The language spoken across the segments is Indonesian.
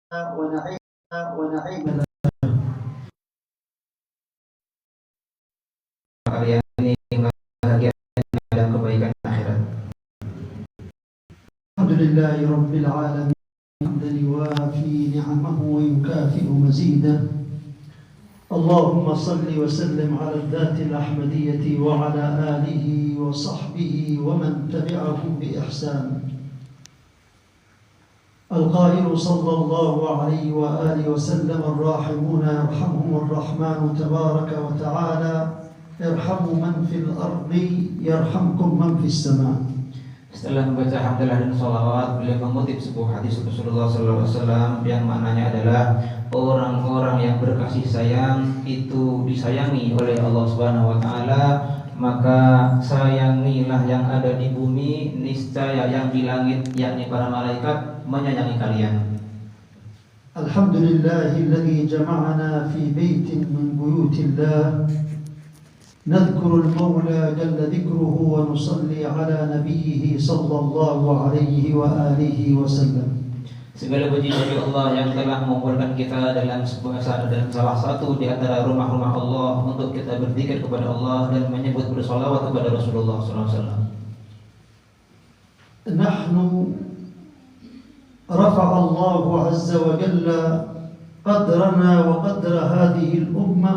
ونعيم kalian ini bahagia dan kebaikan akhirat. Alhamdulillahi rabbil alamin hamdan yuwafi ni'amahu wa yukafi'u mazidah. Allahumma salli wa sallim ala al-dhati al-ahmadiyyati wa ala alihi wa sahbihi wa man tabi'ahum bi ihsan. القائل صلى الله عليه وآله وسلم الراحمون يرحمهم الرحمن تبارك وتعالى ارحموا من في الأرض يرحمكم من في السماء. Setelah membaca hamdalah dan salawat, beliau mengutip sebuah hadis Rasulullah SAW yang maknanya adalah orang-orang yang berkasih sayang itu disayangi oleh Allah Subhanahu Wa Taala, maka sayangilah yang ada di bumi, niscaya yang di langit yakni para malaikat menyayangi kalian. Alhamdulillahilladzi jama'ana fi baitin min buyutillah nadhkuru al-Maula jalla dhikruhu wa nusalli ala nabiyyih sallallahu alaihi wa alihi wasallam. Segala puji bagi Allah yang telah mengumpulkan kita dalam salah satu di antara rumah-rumah Allah untuk kita berzikir kepada Allah dan menyebut bersolawat kepada Rasulullah SAW. Nahnu رفع الله عز وجل قدرنا وقدر هذه الأمة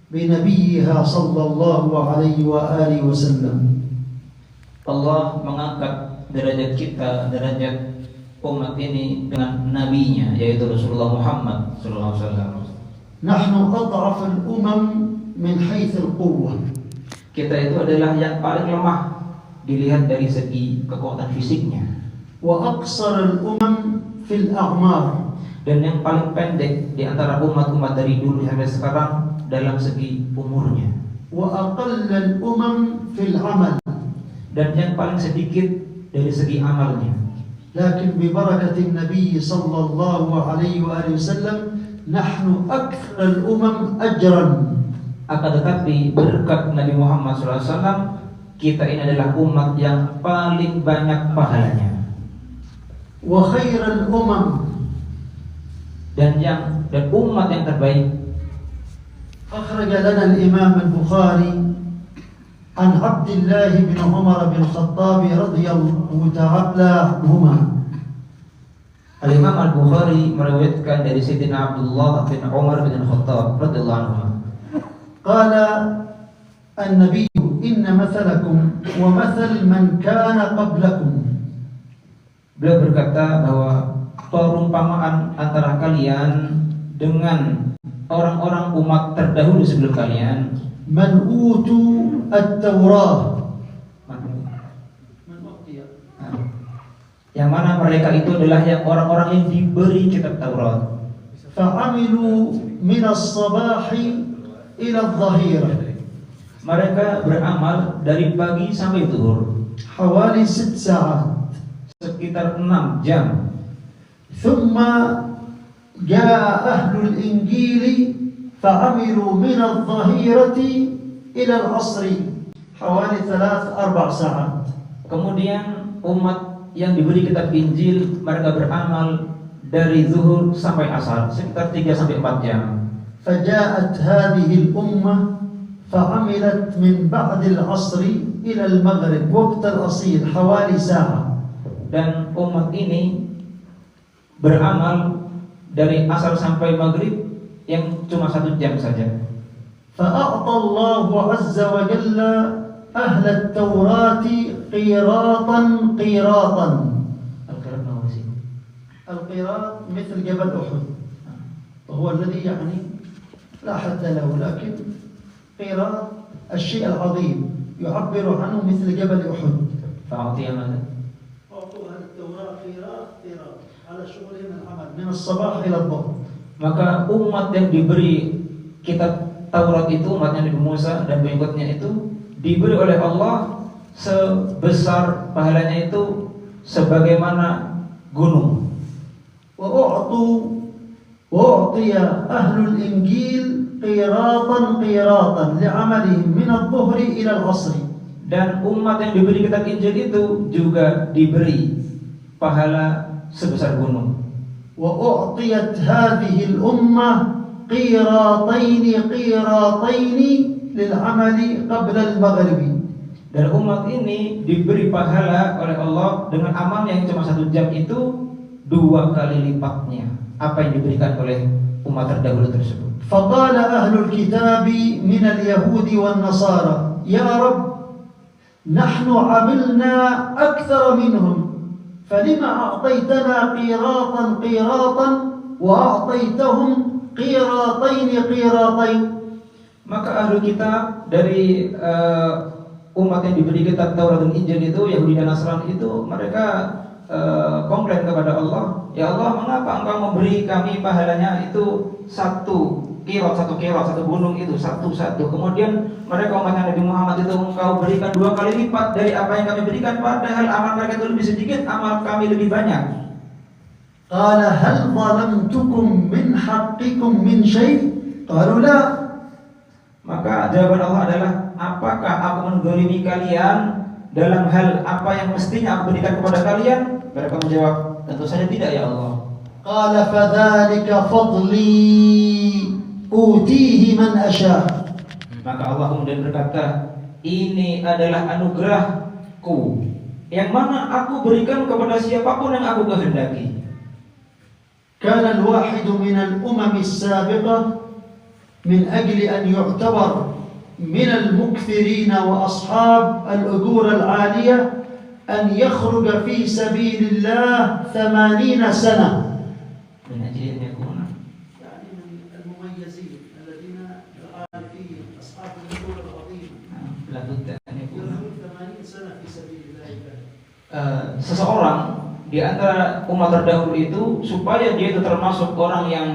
بنبيها صلى الله عليه وآله وسلم. Allah mengangkat derajat kita, derajat umat ini dengan nabinya yaitu Rasulullah Muhammad sallallahu alaihi wasallam. Nahnu adhaf al-umam min hayth al-quwwah. Kita itu adalah yang paling lemah dilihat dari segi kekuatan fisiknya. Wa aqsar al-umam fil a'mar, dan yang paling pendek di antara umat-umat dari dulu sampai sekarang dalam segi umurnya. Wa aqall al-umam fil 'amal, dan yang paling sedikit dari segi amalnya. Lakin bi barakatin Nabi sallallahu alaihi wasallam nahnu akthar al-umam ajran. Akan tetapi berkat Nabi Muhammad SAW kita ini adalah umat yang paling banyak pahalanya. Wa khairal umam, dan umat yang terbaik. Akhraja lana al-Imam al-Bukhari an Abdullah bin Umar bin Khattab radhiyallahu ta'ala anhuma. Al-Imam al-Bukhari meriwayatkan dari Sayyidina Abdullah bin Umar bin Khattab radhiyallahu anhu. Qala an-nabiy inna mathalakum wa mathal man kana qablakum. Beliau berkata bahwa perumpamaan antara kalian dengan orang-orang umat terdahulu sebelum kalian, man utu at-Taurah, yang mana mereka itu adalah yang orang-orang yang diberi kitab Taurat. Fa'amilu min as-sabahi ila adh-dhahira, mereka beramal dari pagi sampai zuhur, hawali 6 saat, sekitar 6 jam. Thumma jaa ahlul injili fa'amilu min adh-dhahirati ila al-'asri hawali 3-4 saat. Kemudian umat yang diberi kitab Injil mereka beramal dari zuhur sampai asar sekitar 3-4 jam. Faja'at hadhihi al-ummah fa'amilat min ba'd al-'asri ila al-maghrib waqt al-asil hawali sa'ah. Dan umat ini beramal dari asar sampai maghrib yang cuma 1 jam saja. Fa'a'ta Allahu azza wa jalla ahla at-Taurati qiratan qiratan. Al-qirat nawasi. Al-qirat مثل جبل أحد وهو الذي يعني لا حد له لكن قيراط الشيء العظيم يعبر عنه مثل جبل أحد. فأعطي ماذا؟ min as-sabah ila adh-dhuhr. Maka umat yang diberi kitab Taurat itu, umatnya Nabi Musa dan pengikutnya itu diberi oleh Allah sebesar pahalanya itu sebagaimana gunung. Wa u'tiya ahlul injil qiratan qiratan li'amalihim min adh-dhuhri ila al-'asri. Dan umat yang diberi kitab Injil itu juga diberi pahala sebesar gunung. وأعطيت هذه الأمة قيراطين للعمل قبل المغرب. Dan umat ini diberi pahala oleh Allah dengan amal yang cuma 1 jam itu 2 kali lipatnya apa yang diberikan oleh umat terdahulu tersebut. فقال أهل الكتاب من اليهود والنصارى يا رب نحن عملنا أكثر منهم فلما أعطيتنا قيراطا وأعطيتهم قيراطين. Maka ahlu kitab dari umat yang diberi kitab Taurat dan Injil itu, Yahudi dan Nasrani itu, mereka komplain kepada Allah, ya Allah, mengapa engkau memberi kami pahalanya itu satu gunung itu satu. Kemudian mereka umat Nabi Muhammad itu engkau berikan 2 kali lipat dari apa yang kami berikan, padahal amal mereka itu lebih sedikit, amal kami lebih banyak. Qala hal zalamtukum min haqqikum min syai'? Qalu la. Maka jawaban Allah adalah, apakah aku menzalimi kalian dalam hal apa yang mestinya aku berikan kepada kalian? Mereka menjawab, tentu saja tidak ya Allah. Qala fadzalika fadli utihi man asya. Maka Allah kemudian berkata, ini adalah anugerahku yang mana aku berikan kepada siapapun yang aku kehendaki. Kana al-wahid min al-umam as-sabiqah min ajli an yu'tabar min al-mukthirin wa ashab al-ujur al-'aliyah an yakhruja fi sabilillah 80 sana. Min ajli an yakuna يعني من المميزين الذين الآن في أصحاب النور العظيم la budda an yakuna 80 سنة في سبيل الله. seseorang di antara umat terdahulu itu, supaya dia itu termasuk orang yang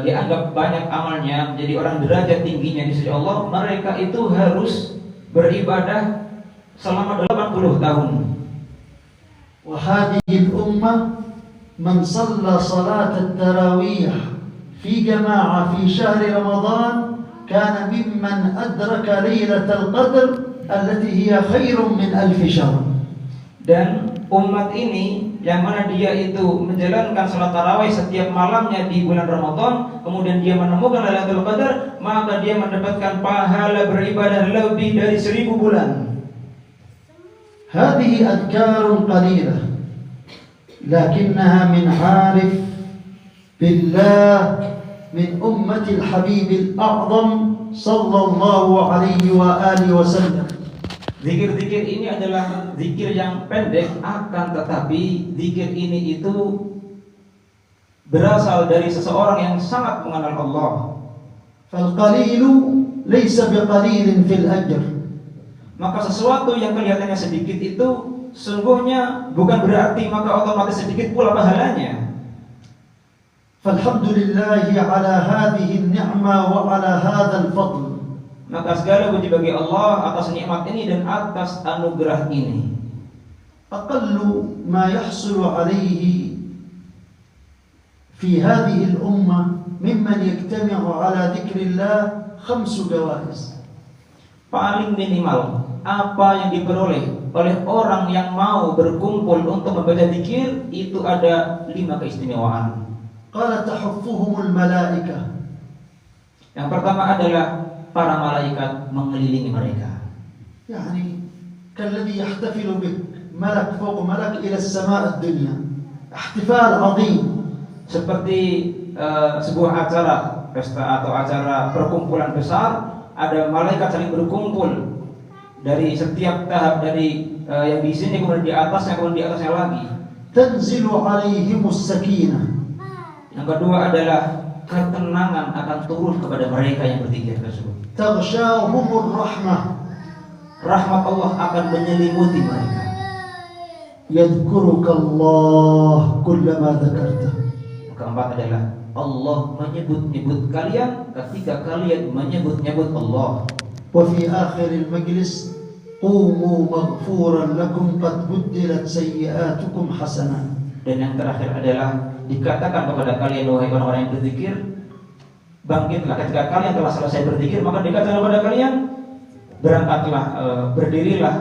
dianggap banyak amalnya, menjadi orang derajat tingginya di sisi Allah, mereka itu harus beribadah selama 80 tahun. وهذه الأمة من صلى صلاة التراويح في جماعة في شهر رمضان كان ممن أدرك ليلة القدر التي هي خير من 1000 شهر. Dan umat ini yang mana dia itu menjalankan salat tarawih setiap malamnya di bulan Ramadan, kemudian dia menemukan Lailatul Qadar, maka dia mendapatkan pahala beribadah lebih dari 1000 bulan. هذه أذكار قليلة لكنها من عارف بالله من أمة الحبيب الأعظم صلى الله عليه وآله وسلم. Zikir-zikir ini adalah zikir yang pendek, akan tetapi zikir ini itu berasal dari seseorang yang sangat mengenal Allah. فالقليل ليس بقليل في الأجر. Maka sesuatu yang kelihatannya sedikit itu sungguhnya bukan berarti maka otomatis sedikit pula pahalanya. فالحمد لله على هذه النعمة وعلى هذا الفضل. Maka segala puji bagi Allah atas nikmat ini dan atas anugerah ini. أقل ما يحصل عليه في هذه الأمة ممن يجتمع على ذكر الله 5 جوائز. Paling minimal apa yang diperoleh oleh orang yang mau berkumpul untuk membaca zikir itu ada 5 keistimewaan. قال تحفهم الملائكة. Yang pertama adalah para malaikat mengelilingi mereka. يعني كالذي يحتفل بك ملك فوق ملك إلى السماء الدنيا. احتفال عظيم. Seperti sebuah acara pesta atau acara perkumpulan besar, ada malaikat saling berkumpul dari setiap tahap, dari yang di sini kemudian di atasnya, kemudian di atasnya lagi. تنزل عليهم السكينة. Yang kedua adalah ketenangan akan turun kepada mereka yang berzikir tersebut. تغشاهم الرحمة. Rahmat Allah akan menyelimuti mereka. يذكرك الله كلما ذكرته. Keempat adalah Allah menyebut-nyebut kalian ketika kalian menyebut-nyebut Allah. وفي آخر المجلس قوموا مغفورا لكم قد بدلت سيئاتكم حسنات. Dan yang terakhir adalah dikatakan kepada kalian, wahai orang-orang yang berzikir, bangkitlah ketika kalian telah selesai berzikir, maka dikatakan kepada kalian, berangkatlah, berdirilah,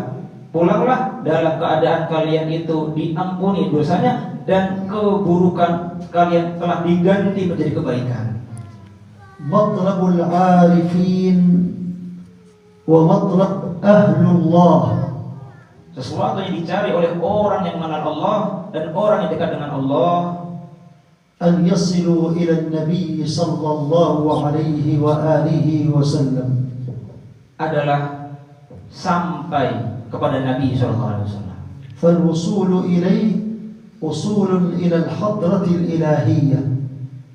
pulanglah dalam keadaan kalian itu diampuni dosanya dan keburukan kalian telah diganti menjadi kebaikan. مطلب العارفين ومطلب أهل الله. Sesuatu yang dicari oleh orang yang mengenal Allah dan orang yang dekat dengan Allah, أن يصلوا إلى النبي صلى الله عليه وآله وسلم. adalah sampai kepada Nabi SAW. فالوصول إليه وصول إلى الحضرة الإلهية.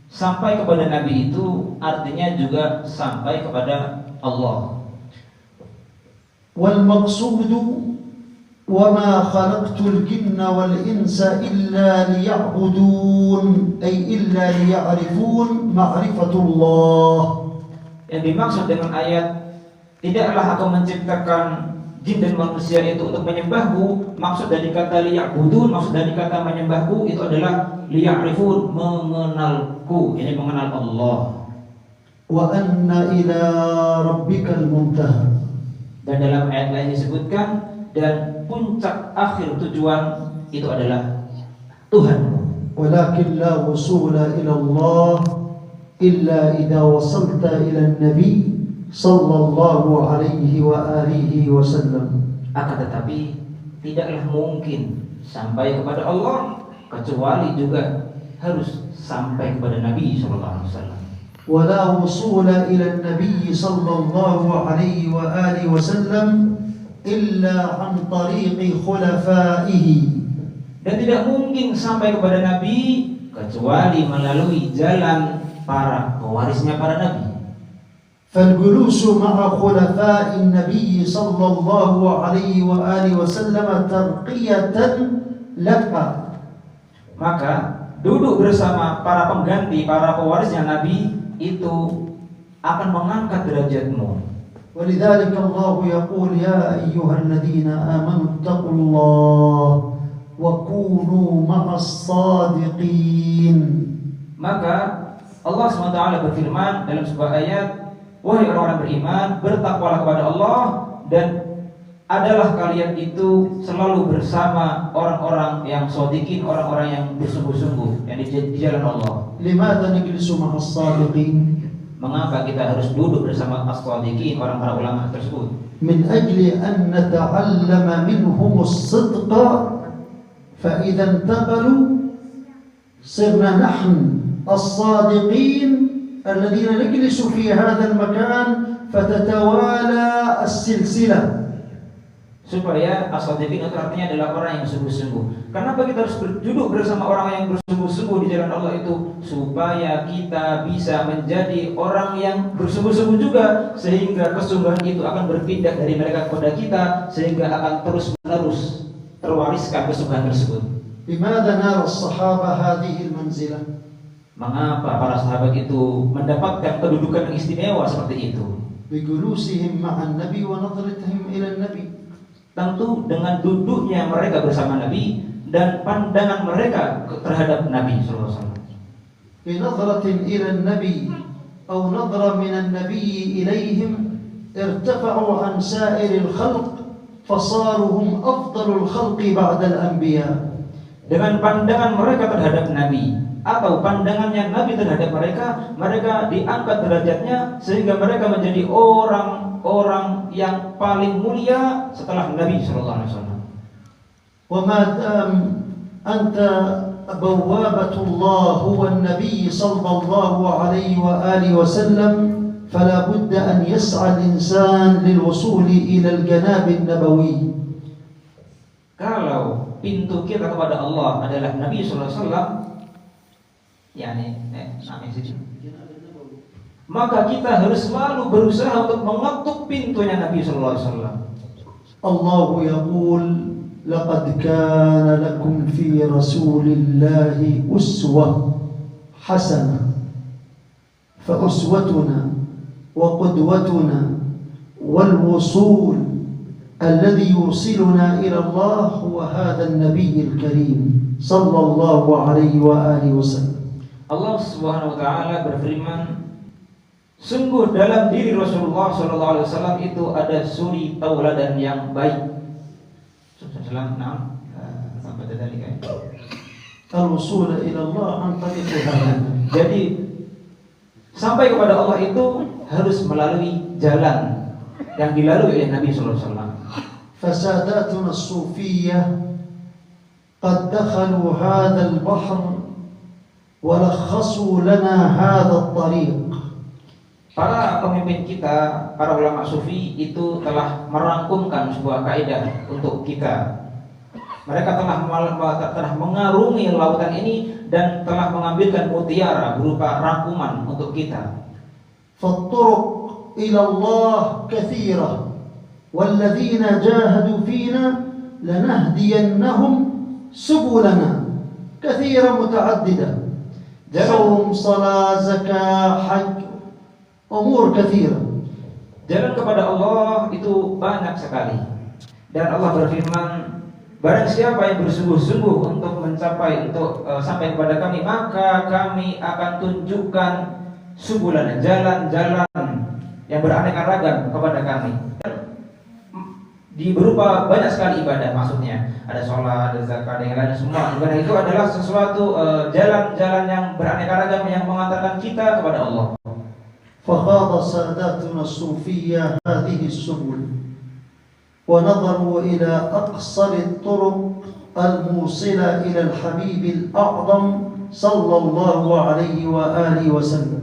Sampai kepada Nabi itu artinya juga sampai kepada Allah. والمقصود وما خلقت الجن والإنس إلا ليعبدون أي إلا ليعرفون معرفة الله. Yang dimaksud dengan ayat tidaklah aku menciptakan jin dan manusia itu untuk menyembahku, maksud dari kata liya'budun, maksud dari kata menyembahku itu adalah liya'rifun, mengenalku, ini mengenal Allah. وأن إلى ربك المنتهى. Dan dalam ayat lain disebutkan, dan puncak akhir tujuan itu adalah Tuhan. ولكن لا وصول إلى الله إلا إذا وصلت إلى النبي صلى الله عليه وآله وسلم. Akan tetapi tidaklah mungkin sampai kepada Allah kecuali juga harus sampai kepada Nabi SAW. ولا وصول إلى النبي صلى الله عليه وآله وسلم إلا عن طريق خلفائه. Dan tidak mungkin sampai kepada Nabi kecuali melalui jalan para pewarisnya para Nabi. فالجلوس مع خلفاء النبي صلى الله عليه وآله وسلم ترقية لك. Maka duduk bersama para pengganti, para pewarisnya Nabi itu akan mengangkat derajatmu. ولذلك الله يقول يا أيها الذين آمنوا اتقوا الله وكونوا مع الصادقين. Maka Allah SWT berfirman dalam sebuah ayat, wahai orang-orang beriman, bertakwalah kepada Allah dan adalah kalian itu selalu bersama orang-orang yang shodiqin, orang-orang yang bersungguh-sungguh yang di jalan Allah. لماذا نجلس مع الصادقين؟ Mengapa kita harus duduk bersama as-shodiqin, orang-orang ulama tersebut? من أجل أن نتعلم منهم الصدق، فإذا انتقلوا صرنا نحن الصادقين الذين نجلس في هذا المكان فتتوالى السلسلة. Supaya as-shodiqin itu artinya adalah orang yang sungguh-sungguh. Kenapa kita harus duduk bersama orang yang bersungguh-sungguh di jalan Allah itu? Supaya kita bisa menjadi orang yang bersungguh-sungguh juga, sehingga kesungguhan itu akan berpindah dari mereka kepada kita, sehingga akan terus-menerus terwariskan kesungguhan tersebut. لماذا نرى الصحابة هذه المنزلة؟ Mengapa para sahabat itu mendapatkan kedudukan yang istimewa seperti itu? بجلوسهم مع النبي ونظرتهم إلى النبي. Tentu dengan duduknya mereka bersama Nabi dan pandangan mereka terhadap Nabi SAW. بنظرة إلى النبي أو نظرة من النبي إليهم ارتفعوا عن سائر الخلق فصاروا هم أفضل الخلق بعد الأنبياء. Dengan pandangan mereka terhadap Nabi atau pandangannya Nabi terhadap mereka, mereka diangkat derajatnya sehingga mereka menjadi orang-orang yang paling mulia setelah Nabi SAW. وما دام أنت بوابة الله هو النبي صلى الله عليه وآله وسلم فلا بد أن يسعى الإنسان للوصول إلى الجناب النبوي. Kalau pintu kita kepada Allah adalah Nabi SAW, maka kita harus selalu berusaha untuk mengetuk pintunya Nabi SAW. Allah yaqul laqad kana lakum fi rasulillahi uswah hasanah. Fa uswatuna wa qudwatuna wal wusul الذي يوصلنا إلى الله هو هذا النبي الكريم صلى الله عليه وآله وسلم. Allah Subhanahu wa taala berfirman, sungguh dalam diri Rasulullah sallallahu alaihi wasallam itu ada suri tauladan yang baik. Sallallahu sampai tadi kan. الوصول إلى الله عن طريق هذا. Jadi sampai kepada Allah itu harus melalui jalan yang dilalui oleh Nabi sallallahu alaihi wasallam. فساداتنا الصوفية قد دخلوا هذا البحر ولخصوا لنا هذا الطريق. Para pemimpin kita, para ulama sufi itu telah merangkumkan sebuah kaidah untuk kita. Mereka telah mengarungi lautan ini dan telah mengambilkan mutiara berupa rangkuman untuk kita. فالطرق إلى الله كثيرة والذين جاهدوا فينا لنهدينهم سبلنا كثيرة متعددة صوم صلاة زكاة حج أمور كثيرة. Jalan kepada Allah itu banyak sekali. Dan Allah berfirman, barang siapa yang bersungguh-sungguh untuk sampai kepada kami, maka kami akan tunjukkan subulan, jalan-jalan yang beraneka ragam kepada kami. Di berupa banyak sekali ibadah, maksudnya ada sholat, ada zakat, dan yang lain semua. Ibadah itu adalah sesuatu jalan-jalan yang beraneka ragam yang mengantarkan kita kepada Allah. فخاض ساداتنا الصوفية هذه السبل ونظروا إلى أقصر الطرق الموصلة إلى الحبيب الأعظم صلى الله عليه وآله وسلم.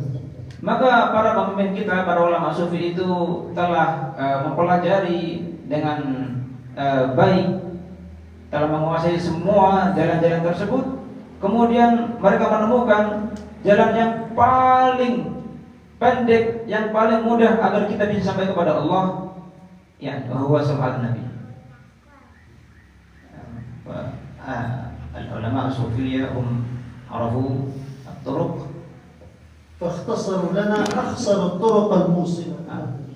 Maka para pemimpin kita, para ulama sufi itu telah mempelajari dengan baik, telah menguasai semua jalan-jalan tersebut. Kemudian mereka menemukan jalan yang paling pendek, yang paling mudah agar kita bisa sampai kepada Allah, ya, huwa sunnah Nabi. Al-ulama sufiyah arafu at-turuq فاختصروا لنا أخصر الطرق الموصلة.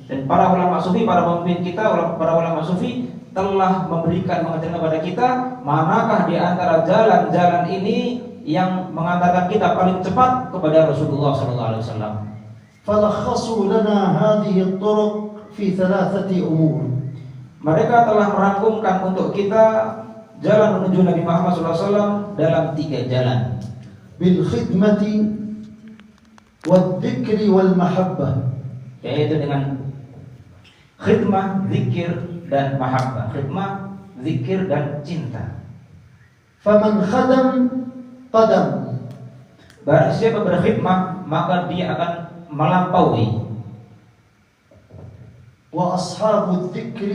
Dan para ulama sufi, para pemimpin kita, para ulama sufi telah mengajarkan kepada kita manakah di antara jalan-jalan ini yang mengantarkan kita paling cepat kepada Rasulullah SAW. فلخصوا لنا هذه الطرق في 3 أمور. Mereka telah merangkumkan untuk kita jalan menuju Nabi Muhammad SAW dalam 3 jalan. بالخدمة والذكر والمحبة. Yaitu dengan khidmah, zikir, dan mahabbah. Khidmah, zikir, dan cinta. فمن خدم قدم. Barang siapa berkhidmah, maka dia akan melampaui. وأصحاب الذكر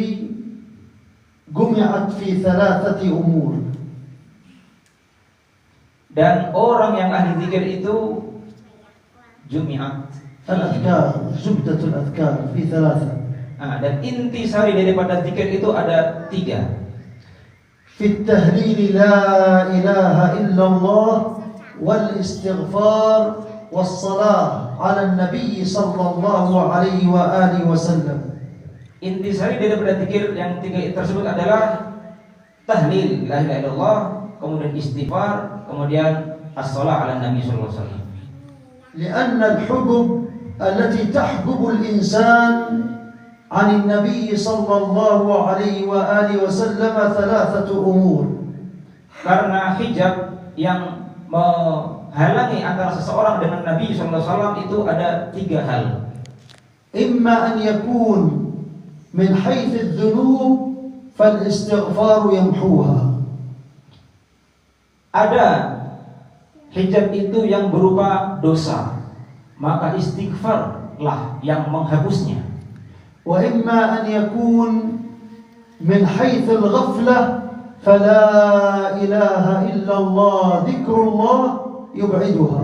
جمعت في 3 أمور. Dan orang yang ahli zikir itu jumi'at, الأذكار زبدة الأذكار في 3. dan inti sari daripada zikir itu ada 3. في التهليل لا إله إلا الله والاستغفار والصلاة على النبي صلى الله عليه وآله وسلم. Inti sari daripada zikir yang 3 tersebut adalah tahlil la ilaha illallah, kemudian istighfar, kemudian as-shalah ala nabi sallallahu alaihi wasallam. لأن الحجب التي تحجب الإنسان عن النبي صلى الله عليه وآله وسلم 3 أمور. Karena hijab yang menghalangi antara seseorang dengan Nabi sallallahu alaihi wasallam itu ada 3 hal. إما أن يكون من حيث الذنوب فالاستغفار يمحوها. Ada hijab itu yang berupa dosa, maka istighfarlah yang menghapusnya. وإما أن يكون من حيث الغفلة فلا إله إلا الله ذكر الله يبعدها.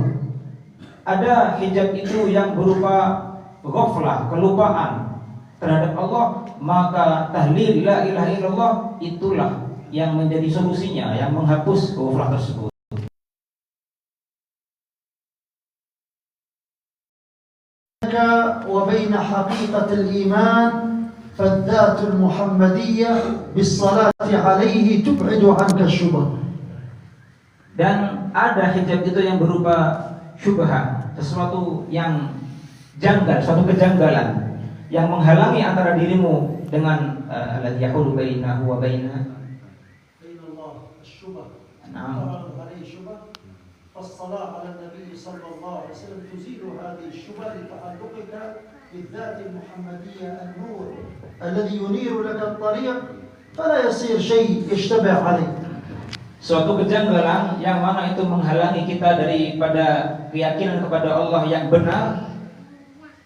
Ada hijab itu yang berupa ghaflah, kelupaan terhadap Allah, maka tahlil la ilaha illallah itulah yang menjadi solusinya, yang menghapus ghaflah tersebut. وبين حقيقة الإيمان فالذات المحمدية بالصلاة عليه تبعد عنك الشبه. Dan ada hijab itu yang berupa syubhat, sesuatu yang janggal, suatu kejanggalan yang menghalangi antara dirimu dengan alladzi yahulu bainahu wa تعرض عليه شبه فالصلاة على النبي صلى الله عليه وسلم تزيل هذه الشبه لتعلقك بالذات المحمدية النور الذي ينير لك الطريق فلا يصير شيء يشتبه عليك. Suatu kejanggalan yang mana itu menghalangi kita daripada keyakinan kepada Allah yang benar.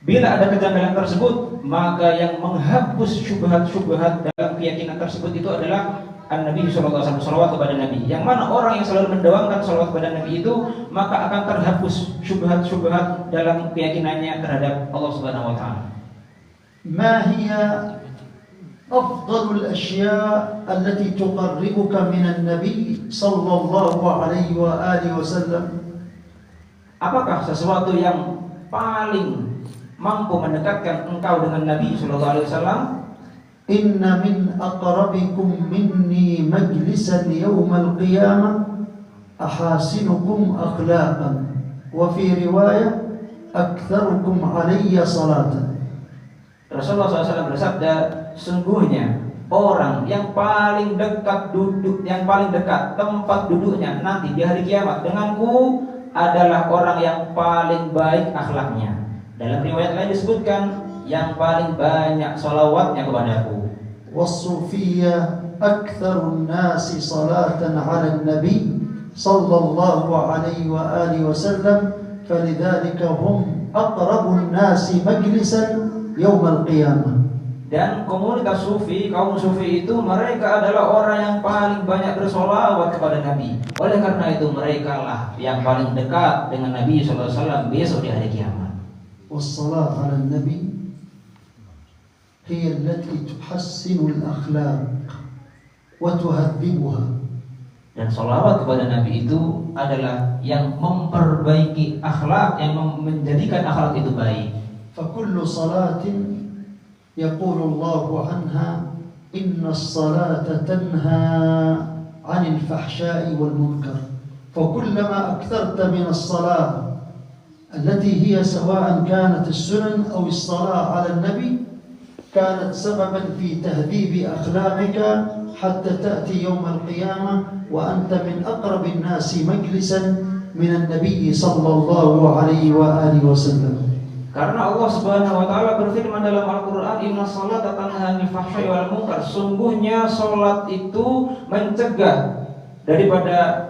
Bila ada kejanggalan tersebut, maka yang menghapus syubhat-syubhat dalam keyakinan tersebut itu adalah Nabi sallallahu alaihi wasallam, salawat kepada Nabi. Yang mana orang yang selalu mendawamkan salawat kepada Nabi itu, maka akan terhapus syubhat-syubhat dalam keyakinannya terhadap Allah Subhanahu wa taala. Ma hiya أفضل الأشياء التي تقربك من النبي صلى الله عليه وآله وسلم. Apakah sesuatu yang paling mampu mendekatkan engkau dengan Nabi sallallahu alaihi wasallam? Inna min aqrabikum minni majlisan yawmal qiyamah ahasinukum akhlaqan wa fi riwayah aktsarukum alayya salatan. Rasulullah SAW bersabda, sungguhnya orang yang paling dekat tempat duduknya nanti di hari kiamat denganku adalah orang yang paling baik akhlaknya. Dalam riwayat lain disebutkan yang paling banyak salawatnya kepadaku. Wasufiyya aktsarun nasi salatan 'ala an-nabi sallallahu alaihi wa alihi wasallam falidzalika hum aqrabun nasi majlisan yaumul qiyamah. Dan komunitas sufi, kaum sufi itu mereka adalah orang yang paling banyak bersolawat kepada Nabi. Oleh karena itu mereka lah yang paling dekat dengan Nabi SAW besok di hari kiamat. Wassalat ala nabi hiya allati tuhassinu al-akhlaq wa tuhaddibuha. Dan solawat kepada Nabi itu adalah yang memperbaiki akhlak, yang menjadikan akhlak itu baik. فكل صلاة يقول الله عنها إن الصلاة تنهى عن الفحشاء والمنكر فكلما أكثرت من الصلاة التي هي سواء كانت السنن أو الصلاة على النبي كانت سببا في تهذيب أخلاقك حتى تأتي يوم القيامة وأنت من أقرب الناس مجلسا من النبي صلى الله عليه وآله وسلم. Karena Allah Subhanahu wa taala berfirman dalam Al-Qur'an, "Innas sholata tanha 'anil fahsya'i wal munkar." Sungguhnya salat itu mencegah daripada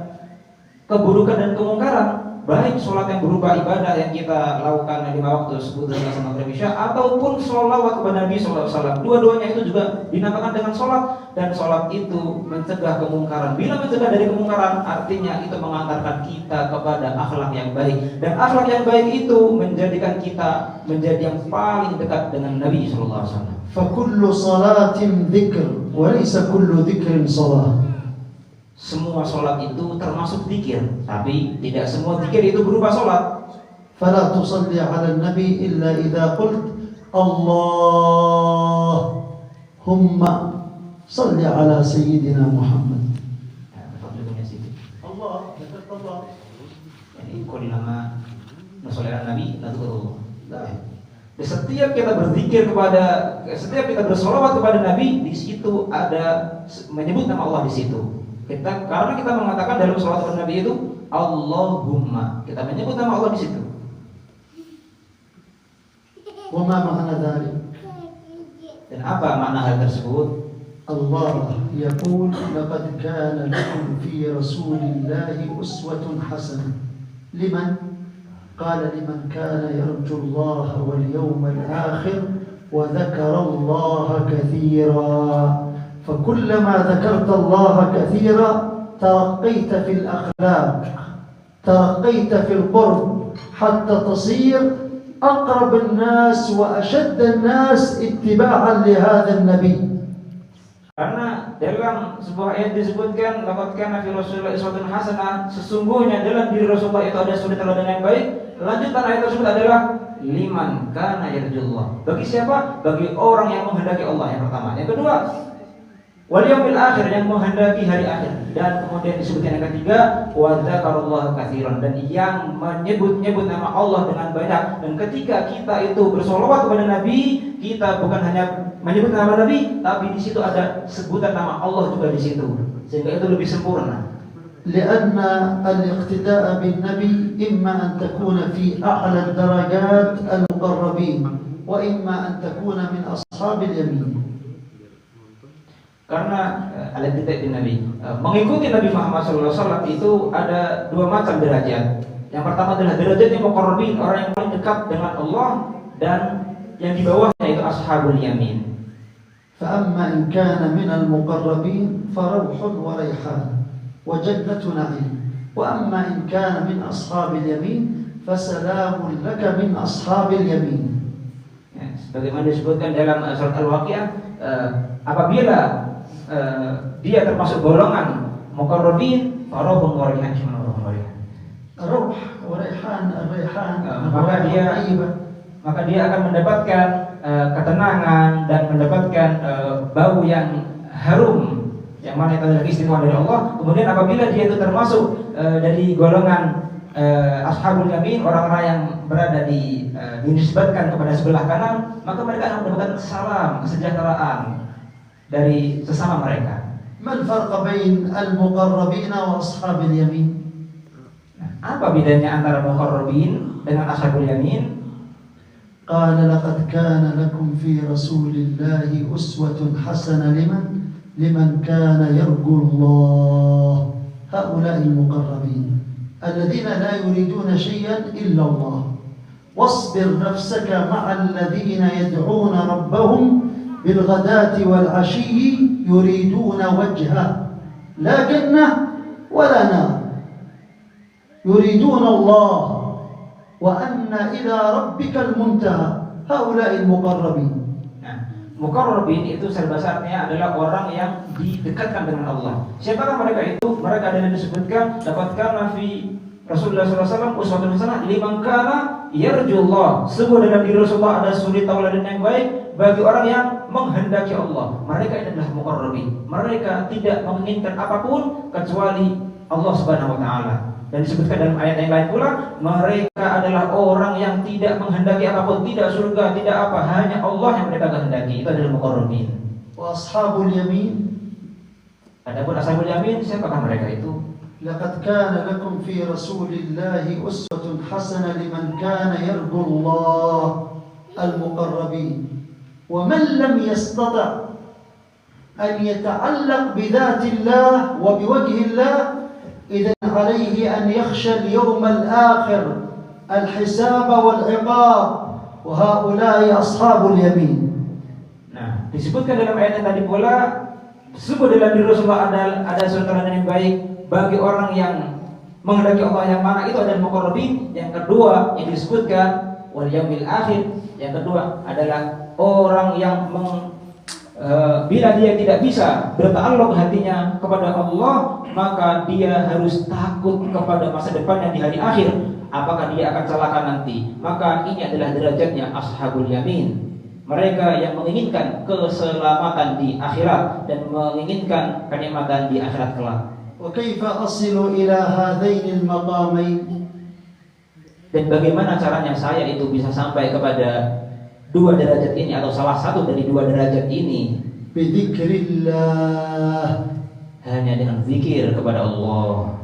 keburukan dan kemungkaran, baik salat yang berupa ibadah yang kita lakukan 5 waktu sebut dengan sama maghrib isya ataupun sholawat kepada Nabi sallallahu alaihi wasallam. Dua-duanya itu juga dinamakan dengan salat, dan salat itu mencegah kemungkaran. Bila mencegah dari kemungkaran, artinya itu mengantarkan kita kepada akhlak yang baik, dan akhlak yang baik itu menjadikan kita menjadi yang paling dekat dengan Nabi sallallahu alaihi wasallam. فَكُلُّ صَلَاةٍ ذِكْرٍ وَلَيْسَ كُلُّ ذِكْرٍ صَلَاةٍ. Semua salat itu termasuk zikir, tapi tidak semua zikir itu berupa salat. فَلَا تُصَلِّ عَلَى النَّبِي إِلَّا إِذَا قُلْتَ اللهم صل على سيدنا محمد. Allah, dekat Allah. Ini kode nama Nasoleh Nabi, Nabi. Setiap kita berzikir setiap kita bersolawat kepada Nabi, di situ ada menyebut nama Allah di situ. Karena kita mengatakan dalam sholawat kepada Nabi itu Allahumma, kita menyebut nama Allah di situ. Wa ma ma'na dzalik? Dan apa makna hal tersebut? Allah yaqul laqad kana lakum fi rasulillahi uswatun hasanah. Liman? Qala liman kana yarju Allah wal yawmal akhir wa dzakara Allah katsira. فكلما ذكرت الله كثيرا ترقيت في الأخلاق ترقيت في القرب حتى تصير أقرب الناس وأشد الناس اتباعا لهذا النبي. Karena dalam sebuah ayat disebutkan laqad kana fi Rasulillah uswatun hasanah, sesungguhnya dalam diri Rasulullah itu ada suri teladan yang baik. Lanjutan ayat tersebut adalah liman kana yarjullah. Bagi siapa? Bagi orang yang menghendaki Allah, yang pertama. Yang kedua, wal yaumil akhir, yang menghendaki hari akhir, dan kemudian disebutkan yang ketiga wa dzakarallaha katsiran, dan yang menyebut-nyebut nama Allah dengan banyak. Dan ketika kita itu bersolawat kepada Nabi, kita bukan hanya menyebut nama Nabi, tapi di situ ada sebutan nama Allah juga di situ, sehingga itu lebih sempurna. لأن الاقتداء بالنبي إما أن تكون في أعلى الدرجات المقربين وإما أن تكون من أصحاب اليمين. Karena al-iqtida' bin Nabi, mengikuti Nabi Muhammad SAW itu ada dua macam derajat. Yang pertama adalah derajat yang muqarrabin, orang yang paling dekat dengan Allah, dan yang di bawahnya itu ashabul yamin. فأما إن كان من المقربين فروح وريحان وجنة نعيم وأما إن كان من أصحاب اليمين فسلام لك من أصحاب اليمين. Ya, sebagaimana disebutkan dalam surat Al-Waqiah, apabila dia termasuk golongan muqarrabin, farohun wa raihan, روح وريحان الريحان maka dia akan mendapatkan ketenangan dan mendapatkan bau yang harum, yang mana itu adalah istimewa dari Allah. Kemudian apabila dia itu termasuk dari golongan ashabul yamin, orang-orang yang berada dinisbatkan kepada sebelah kanan, maka mereka akan mendapatkan salam, kesejahteraan dari sesama mereka. ما الفرق بين المقربين وأصحاب اليمين؟ Apa bedanya antara muqarrabin dengan ashabul yamin? قال لقد كان لكم في رسول الله أسوة حسنة لمن كان يرجو الله. هؤلاء المقربين الذين لا يريدون شيئا إلا الله. واصبر نفسك مع الذين يدعون ربهم بالغداة والعشي يريدون وجهه لا جنة ولا نار يريدون الله وأن إلى ربك المنتهى. هؤلاء المقربين. Muqarrabin itu sebesarnya adalah orang yang didekatkan dengan Allah. Siapakah mereka itu? Mereka adalah disebutkan dapatkan fi Rasulullah SAW uswatun hasanah liman kana yarjullah. Sungguh dalam diri Rasulullah ada suri tauladan yang baik bagi orang yang menghendaki Allah. Mereka adalah muqarrabin. Mereka tidak menginginkan apapun kecuali Allah Subhanahu wa taala. Dan disebutkan dalam ayat yang lain pula, mereka adalah orang yang tidak menghendaki apapun, tidak surga, tidak apa, hanya Allah yang mereka kehendaki. Itu adalah muqarrabin. Wa ashabul yamin. Adapun ashabul yamin, siapakah mereka itu? Laqad kana lakum fi Rasulillahi uswatun hasanah liman kana yarju Allah al-muqarrabin. Wa man lam yastati' an yata'allaq bi dhati Allah wa bi wajhi Allah, إذن عليه أن يخشى اليوم الآخر الحساب والعقاب وهؤلاء أصحاب اليمين. Nah, disebutkan dalam ayat yang tadi pula, sungguh dalam diri Rasulullah ada surat yang baik bagi orang yang menghendaki Allah, yang mana itu adalah muqarrabin. Yang kedua yang disebutkan wal yaumil akhir, yang kedua adalah orang yang bila dia tidak bisa berta'alluq hatinya kepada Allah, maka dia harus takut kepada masa depannya di hari akhir. Apakah dia akan celaka nanti? Maka ini adalah derajatnya ashabul yamin. Mereka yang menginginkan keselamatan di akhirat dan menginginkan kenikmatan di akhirat kelak. Wa kaifa asilu ila hadain al-maqamain? Dan bagaimana caranya saya itu bisa sampai kepada dua derajat ini atau salah satu dari dua derajat ini? Bidzikrillah, hanya dengan zikir kepada Allah.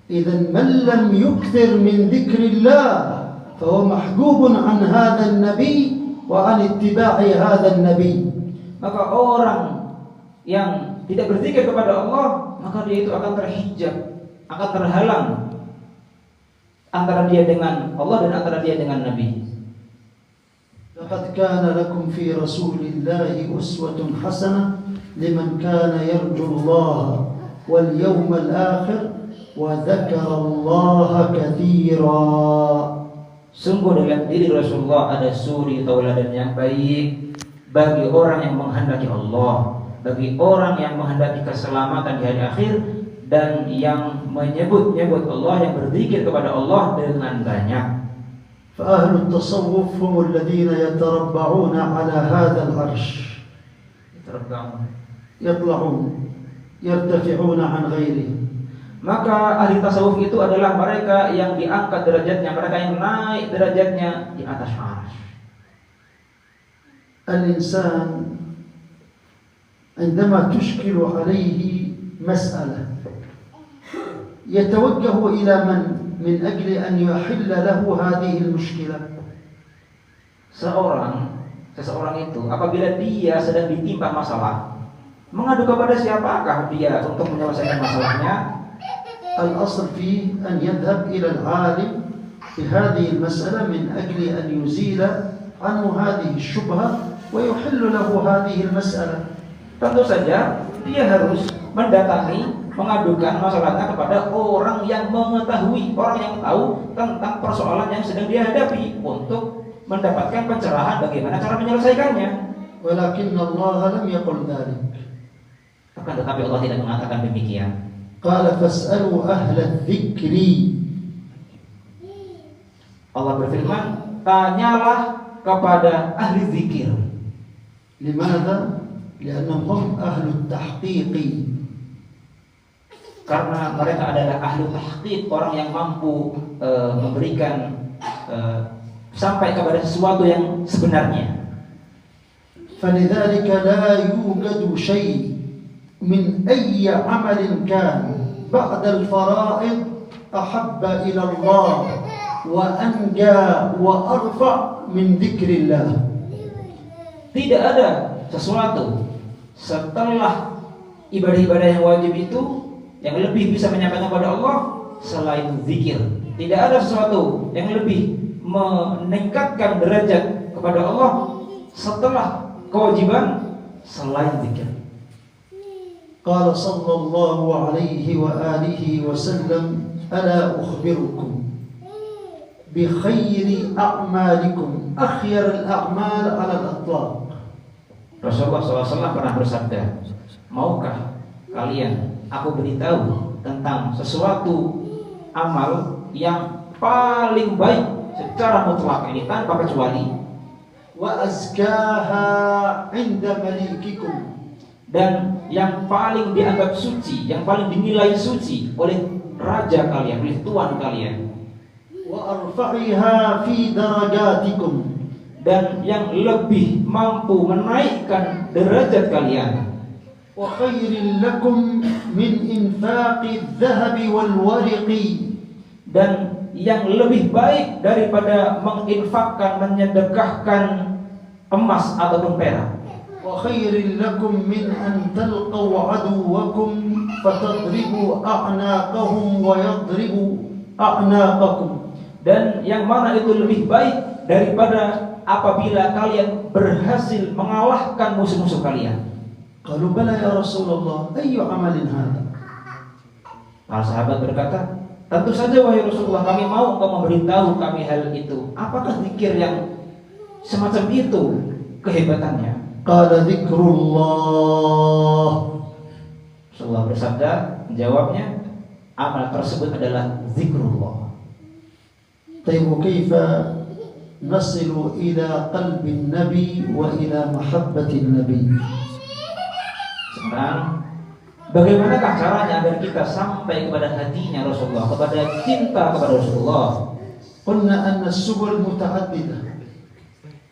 Idzan man lam yukthir min dzikrillah fa huwa mahjubun an hadha an-nabi wa an ittiba'i hadha an-nabi. Maka orang yang tidak berzikir kepada Allah, maka dia itu akan terhijab, akan terhalang antara dia dengan Allah dan antara dia dengan Nabi. لقد كان لكم في رسول الله أسوة حسنة لمن كان يرجو الله واليوم الآخر وذكر الله كثيرا. Sungguh dalam diri Rasulullah ada suri tauladan yang baik bagi orang yang menghendaki Allah, bagi orang yang menghendaki keselamatan di hari akhir, dan yang menyebut-nyebut Allah, yang berzikir kepada Allah dengan banyak. فأهل التصوف هم الذين يتربعون على هذا العرش، يطلعون يرتفعون عن غيره. Maka ahli tasawuf itu adalah mereka yang diangkat derajatnya, mereka yang naik derajatnya di atas arsy. الإنسان عندما تشكل عليه مسألة يتوجه إلى من أجل أن يحل له هذه المشكلة؟ Seseorang itu apabila dia sedang ditimpa masalah, mengadu kepada siapakah dia untuk menyelesaikan masalahnya? الأصل فيه أن يذهب إلى العالم في هذه المسألة من أجل أن يزيل عنه هذه الشبهة ويحل له هذه المسألة. Tentu saja dia harus mendatangi, mengadukan masalahnya kepada orang yang mengetahui, orang yang tahu tentang persoalan yang sedang dia hadapi untuk mendapatkan pencerahan bagaimana cara menyelesaikannya. ولكن الله لم يقل ذلك. Akan tetapi Allah tidak mengatakan demikian. قال فاسألوا أهل الذكر. Allah berfirman, tanyalah kepada ahli zikir. لماذا؟ لأنهم هم أهل التحقيق. Karena mereka adalah ahli tahqiq, orang yang mampu memberikan sampai kepada sesuatu yang sebenarnya. فلذلك لا يوجد شيء من أي عمل كان بعد الفرائض أحب إلى الله وأنجى وأرفع من ذكر الله. Tidak ada sesuatu setelah ibadah-ibadah yang wajib itu yang lebih bisa menyampaikan kepada Allah selain zikir. Tidak ada sesuatu yang lebih meningkatkan derajat kepada Allah setelah kewajiban selain zikir. قال صلى الله عليه وآله وسلم ألا أخبركم بخير أعمالكم أخير الأعمال على الإطلاق. Rasulullah SAW pernah bersabda, maukah kalian aku beritahu tentang sesuatu amal yang paling baik secara mutlak, ini tanpa kecuali, وأزكاها عند مليككم, dan yang paling dianggap suci, yang paling dinilai suci oleh raja kalian, oleh tuan kalian, وأرفعها في درجاتكم, dan yang lebih mampu menaikkan derajat kalian, وخير لكم من إنفاق الذهب والورق, dan yang lebih baik daripada menginfakkan, menyedekahkan emas ataupun perak, وخير لكم من أن تلقوا عدوكم فتضربوا أعناقهم ويضربوا أعناقكم. Dan yang mana itu lebih baik daripada apabila kalian berhasil mengalahkan musuh-musuh kalian. قالوا بلى يا رسول الله أي عمل هذا؟ Para sahabat berkata, tentu saja wahai Rasulullah, kami mau engkau memberitahu kami hal itu. Apakah zikir yang semacam itu kehebatannya? قال ذكر الله. Rasulullah bersabda, jawabnya, amal tersebut adalah zikrullah. طيب كيف نصل إلى قلب النبي وإلى محبة النبي؟ Sekarang, bagaimanakah caranya agar kita sampai kepada hatinya Rasulullah, kepada cinta kepada Rasulullah? قلنا أن السبل متعددة.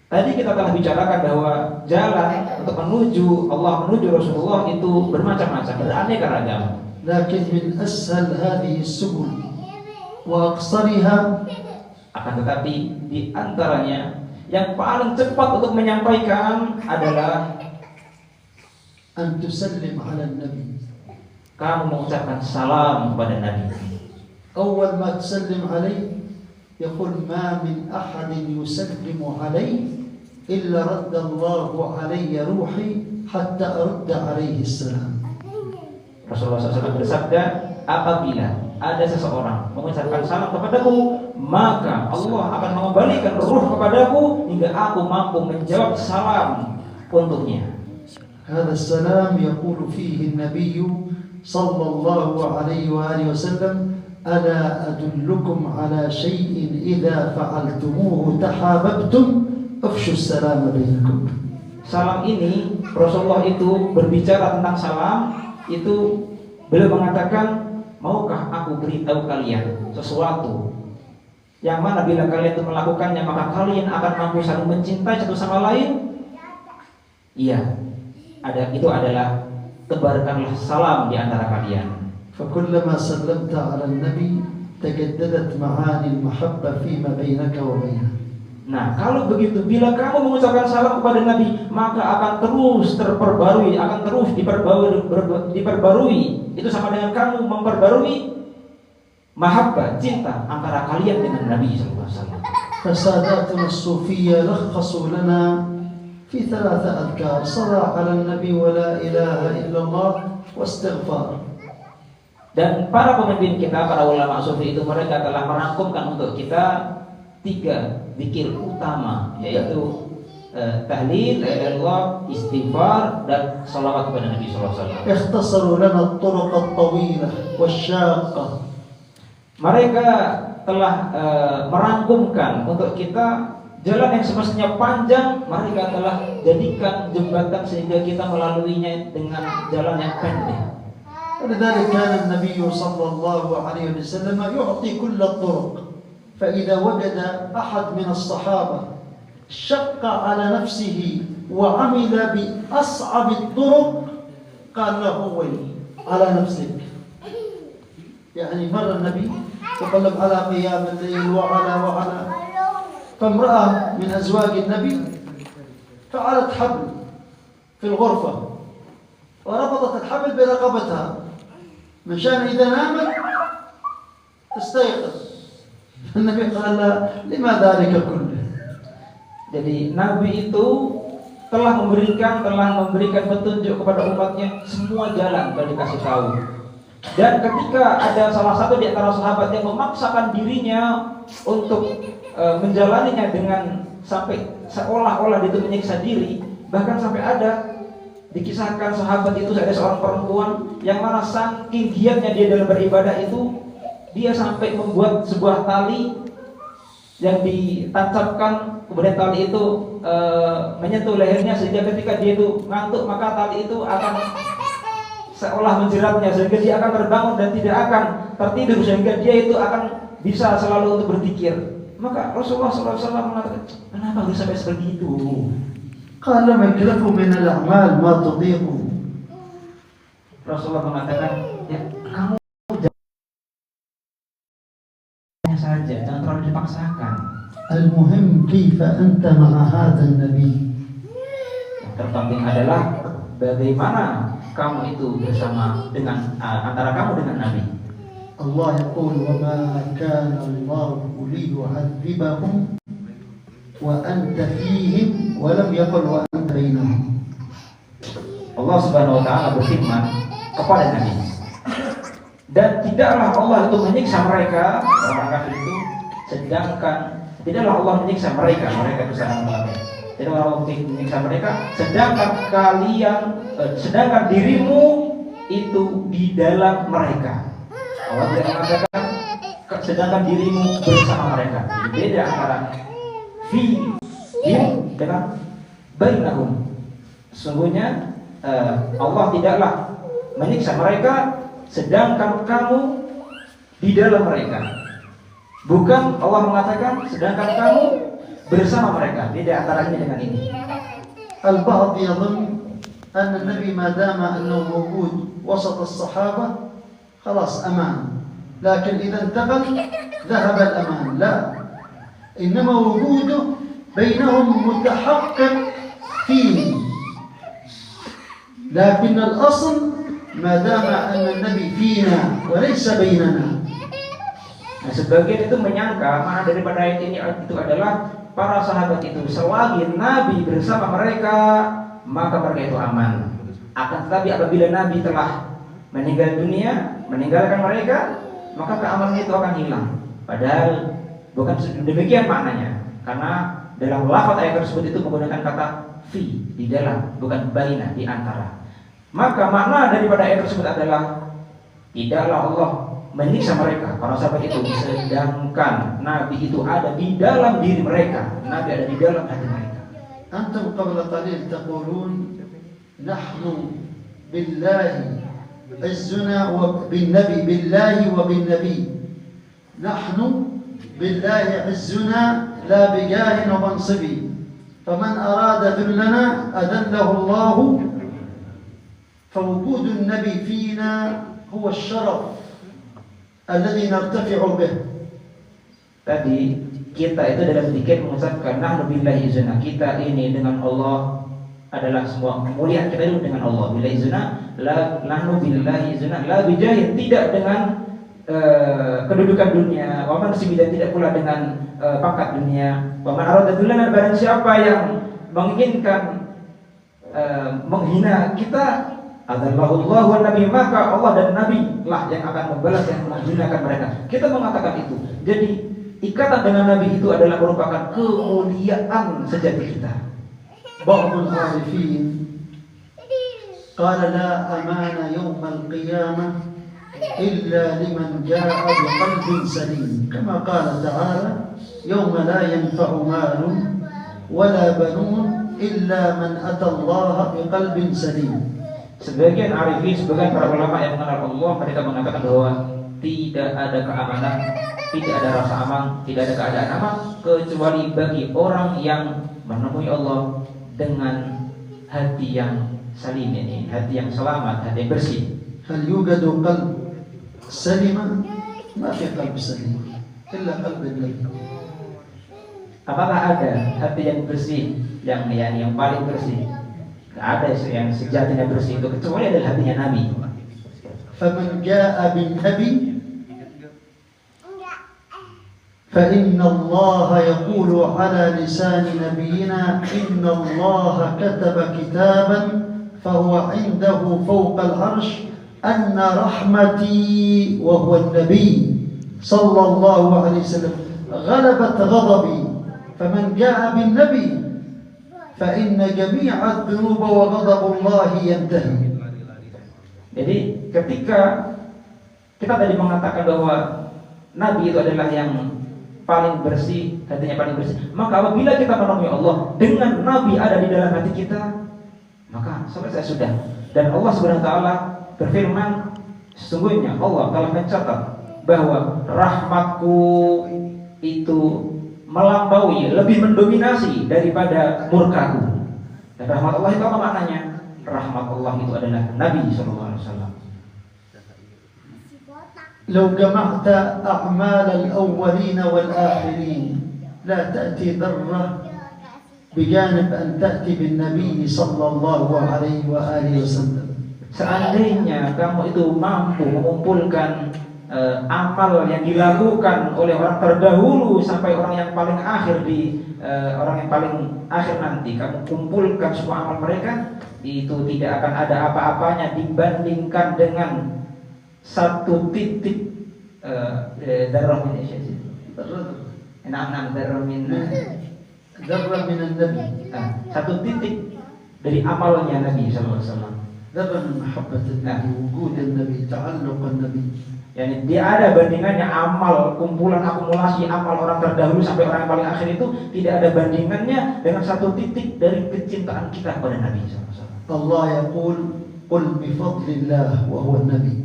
Tadi kita telah bicarakan bahwa jalan untuk menuju Allah, menuju Rasulullah itu bermacam-macam, beraneka ragam. لكن من أسهل هذه السبل وأقصرها Akan tetapi di antaranya yang paling cepat untuk menyampaikan adalah أن تسلم على النبي. kamu mengucapkan salam kepada Nabi. أول ما تسلم عليه يقول ما من أحد يسلم علي إلا رد الله علي روحي حتى أرد عليه السلام. Rasulullah SAW bersabda, apabila ada seseorang mengucapkan salam kepadaku, maka Allah akan mengembalikan ruh kepadaku hingga aku mampu menjawab salam untuknya. هذا السلام يقول فيه النبي صلى الله عليه وآله وسلم ألا أدلكم على شيء إذا فعلتموه تحاببتم أفشوا السلام بينكم. Salam ini, Rasulullah itu berbicara tentang salam, itu beliau mengatakan, maukah aku beritahu kalian sesuatu yang mana bila kalian itu melakukannya maka kalian akan mampu saling mencintai satu sama lain? Iya, itu adalah tebarkanlah salam di antara kalian. فكلما سلمت على النبي تجددت معاني المحبة فيما بينك وبينه. Nah, kalau begitu, bila kamu mengucapkan salam kepada Nabi, maka akan terus terperbarui, akan terus diperbarui. Itu sama dengan kamu memperbarui mahabbah, cinta antara kalian dengan Nabi SAW. فساداتنا الصوفية لخصوا لنا في 3 أذكار: صلاة على النبي ولا إله إلا الله واستغفار. Dan para pemimpin kita, para ulama sufi itu, mereka telah merangkumkan untuk kita 3 zikir utama, yaitu tahlil, la ilaha illallah, istighfar, dan salawat kepada Nabi sallallahu alaihi wasallam. اختصروا لنا الطرق الطويلة والشاقة. Mereka telah merangkumkan untuk kita jalan yang semestinya panjang, mereka telah jadikan jembatan sehingga kita melaluinya dengan jalan yang pendek. ولذلك كان النبي صلى الله عليه وسلم يعطي كل الطرق، فإذا وجد أحد من الصحابة شق على نفسه وعمل بأصعب الطرق قال له ويل على نفسك. يعني مر النبي تقلب على قيام الليل وعلى فامرأة من أزواج النبي فعلت حبل في الغرفة وربطت الحبل برقبتها مشان إذا نامت تستيقظ. النبي قال لها لما ذلك كله. Jadi Nabi itu telah memberikan petunjuk kepada umatnya, semua jalan telah dikasih tahu. Dan ketika ada salah satu di antara sahabat yang memaksakan dirinya untuk menjalaninya dengan sampai seolah-olah itu menyiksa diri, bahkan sampai ada dikisahkan sahabat itu ada seorang perempuan yang mana saking giatnya dia dalam beribadah itu, dia sampai membuat sebuah tali yang ditancapkan, kemudian tali itu menyentuh lehernya sehingga ketika dia itu ngantuk maka tali itu akan seolah menjeratnya sehingga dia akan terbangun dan tidak akan tertidur sehingga dia itu akan bisa selalu untuk berzikir. Maka Rasulullah SAW mengatakan, kenapa harus sampai seperti itu? قال لما اكلفوا من الأعمال ما تطيقوا. Rasulullah mengatakan, ya kamu jangan saja, jangan terlalu dipaksakan. المهم كيف أنت مع هذا النبي. Yang terpenting adalah bagaimana kamu itu bersama dengan antara kamu dengan Nabi. Allah يقول وما كان الله ليعذبهم وأنت فيهم ولم يقل وأنت بينهم. Allah Subhanahu wa taala berfirman kepada Nabi, dan tidaklah Allah itu menyiksa mereka, orang kafir itu, sedangkan tidaklah Allah menyiksa mereka itu sangat berat. Tidaklah Allah menyiksa mereka sedangkan dirimu itu di dalam mereka. Allah tidak mengatakan sedangkan dirimu bersama mereka. Jadi beda antara fihim dengan bainahum. Sesungguhnya Allah tidaklah menyiksa mereka sedangkan kamu di dalam mereka. Bukan Allah mengatakan sedangkan kamu bersama mereka. Beda antara ini dengan ini. البعض يظن أن النبي ما دام أنه موجود وسط الصحابة خلاص أمان، لكن إذا انتقل ذهب الأمان. لا، إنما وجوده بينهم متحقق فيه، لكن الأصل ما دام أن النبي فينا وليس بيننا. Nah, sebagian itu menyangka mana daripada ayat ini itu adalah para sahabat itu selagi Nabi bersama mereka maka mereka itu aman. Akan tetapi apabila Nabi telah meninggal dunia, meninggalkan mereka, maka keamanan itu akan hilang. Padahal bukan demikian maknanya. Karena dalam lafaz ayat tersebut itu menggunakan kata fi, di dalam, bukan baina, di antara. Maka makna daripada ayat tersebut adalah tidaklah Allah menyiksa mereka, para sahabat itu, sedangkan Nabi itu ada di dalam diri mereka, Nabi ada di dalam hati mereka. Antum qabla qalil taqulun nahnu billahi izzuna wa bin nabi billahi wa bin nabi. Nahnu billahi izzuna la bijahin wa mansibi. Faman arada dhillana adallahu Allah. فوجود النبي فينا هو الشرف الذي نرتفع به. Tadi kita itu dalam zikir mengucapkan nahnu billahi izna, kita ini dengan Allah adalah semua kemuliaan kita itu dengan Allah. Billahi izna, la nahnu billahi izna, la bijahid, tidak dengan kedudukan dunia, wa man dan tidak pula dengan pangkat dunia. Wa man arada dullana, barang siapa yang menginginkan menghina kita, adzallahu wa nabi, maka Allah dan Nabi lah yang akan membalas yang menghinakan mereka. Kita mengatakan itu. Jadi ikatan dengan Nabi itu adalah merupakan kemuliaan sejati kita. بعض العارفين قال لا أمان يوم القيامة إلا لمن جاء بقلب سليم، كما قال تعالى يوم لا ينفع مال ولا بنون إلا من أتى الله بقلب سليم. Sebagian arifin, sebagian para ulama yang mengenal Allah, mereka mengatakan bahwa tidak ada keamanan, tidak ada rasa aman, tidak ada keadaan aman kecuali bagi orang yang menemui Allah dengan hati yang salim, ini hati yang selamat, hati yang bersih. هل يوجد قلب سليم؟ ما في قلب سليم إلا قلب النبي. Apakah ada hati yang bersih, yang paling bersih? Tidak ada yang sejatinya bersih itu kecuali adalah hatinya Nabi. فمن جاء بالنبي فإن الله يقول على لسان نبينا إن الله كتب كتابا فهو عنده فوق العرش أن رحمتي وهو النبي صلى الله عليه وسلم غلبت غضبي، فمن جاء بالنبي فإن جميع الذنوب وغضب الله ينتهي. Jadi ketika kita tadi mengatakan bahwa Nabi itu adalah yang paling bersih, hatinya paling bersih, maka apabila kita menemui Allah dengan Nabi ada di dalam hati kita, maka selesai sudah. Dan Allah Subhanahu wa taala berfirman, sesungguhnya Allah telah mencatat bahwa rahmatku itu melampaui, lebih mendominasi daripada murkaku. Dan rahmat Allah itu apa maknanya? Rahmat Allah itu adalah Nabi sallallahu alaihi wasallam. لو جمعت أعمال الأولين والآخرين لا تأتي ذرة بجانب أن تأتي بالنبي صلى الله عليه وآله وسلم. Seandainya kamu itu mampu mengumpulkan amal yang dilakukan oleh orang terdahulu sampai orang yang paling akhir orang yang paling akhir nanti, kamu kumpulkan semua amal mereka, itu tidak akan ada apa-apanya dibandingkan dengan satu titik darah min syai'in. Darah min النبي. Satu titik dari amalnya Nabi sallallahu alaihi wasallam. ذرة من محبة النبي، وجود النبي، تعلق النبي. Yani dia ada bandingannya, amal kumpulan akumulasi amal orang terdahulu sampai orang yang paling akhir itu tidak ada bandingannya dengan satu titik dari kecintaan kita kepada Nabi sallallahu alaihi wasallam. Allah yaqul qul bi fadlillah wa huwa an-nabi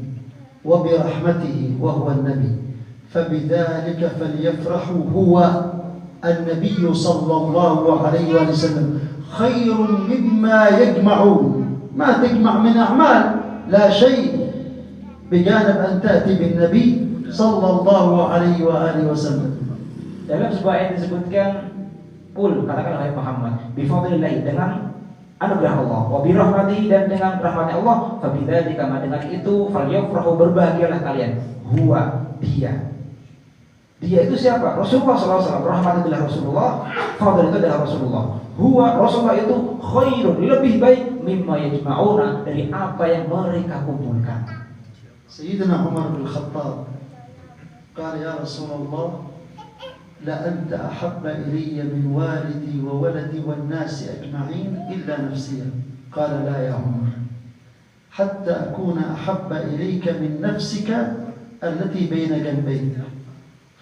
wa bi rahmatihi wa huwa an-nabi fabidzalika falyafrahu huwa an-nabiy sallallahu alaihi wasallam khairun mimma yajma'un. ما تجمع من أعمال لا شيء بجانب أن تأتي بالنبي صلى الله عليه وآله وسلم. Dalam sebuah ayat disebutkan, "Qul," katakan wahai Muhammad, "bi fadlillah," dengan anugerah Allah, "wa bi rahmatihi," dan dengan rahmatnya Allah, "fa bidzalika," dengan itu, "falyafrahu," berbahagialah kalian. Huwa, dia. Dia itu siapa? Rasulullah sallallahu alaihi wasallam. Rahmat adalah Rasulullah, fadl itu adalah Rasulullah. Huwa, Rasulullah itu khairun, lebih baik, mimma yajma'una, dari apa yang mereka kumpulkan. Sayyidina Umar bin Khattab قال يا رسول الله لا أنت أحب إلي من والدي وولدي والناس أجمعين إلا نفسي. قال لا يا عمر حتى أكون أحب إليك من نفسك التي بين جنبيك.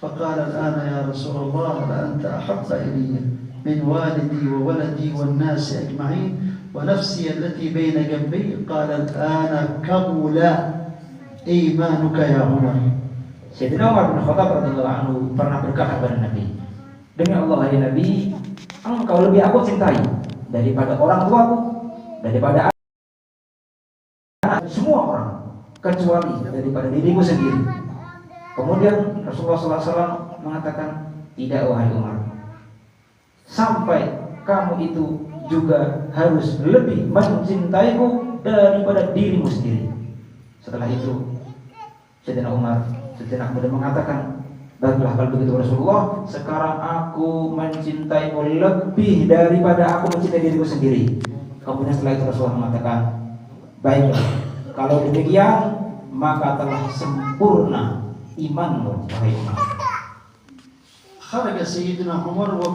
فقال الآن يا رسول الله لا أنت أحب إلي من والدي وولدي والناس أجمعين ونفسي التي بين جنبي. قال الآن كمل إيمانك يا عمر. Sayyidina Umar bin Khattab radhiyallahu anhu pernah berkata kepada Nabi, "Demi Allah, hai Nabi, engkau lebih aku cintai daripada orang tuaku, daripada anak, semua orang. kecuali daripada diriku sendiri. Kemudian Rasulullah SAW mengatakan, tidak wahai Umar, sampai kamu itu juga harus lebih mencintaiku daripada dirimu sendiri. Setelah itu Sayyidina Umar kemudian mengatakan, baiklah kalau begitu Rasulullah, sekarang aku mencintaimu lebih daripada aku mencintai diriku sendiri. Kemudian setelah itu Rasulullah mengatakan, baiklah, kalau demikian maka telah sempurna imanmu wahai Umar. خرج سيدنا عمر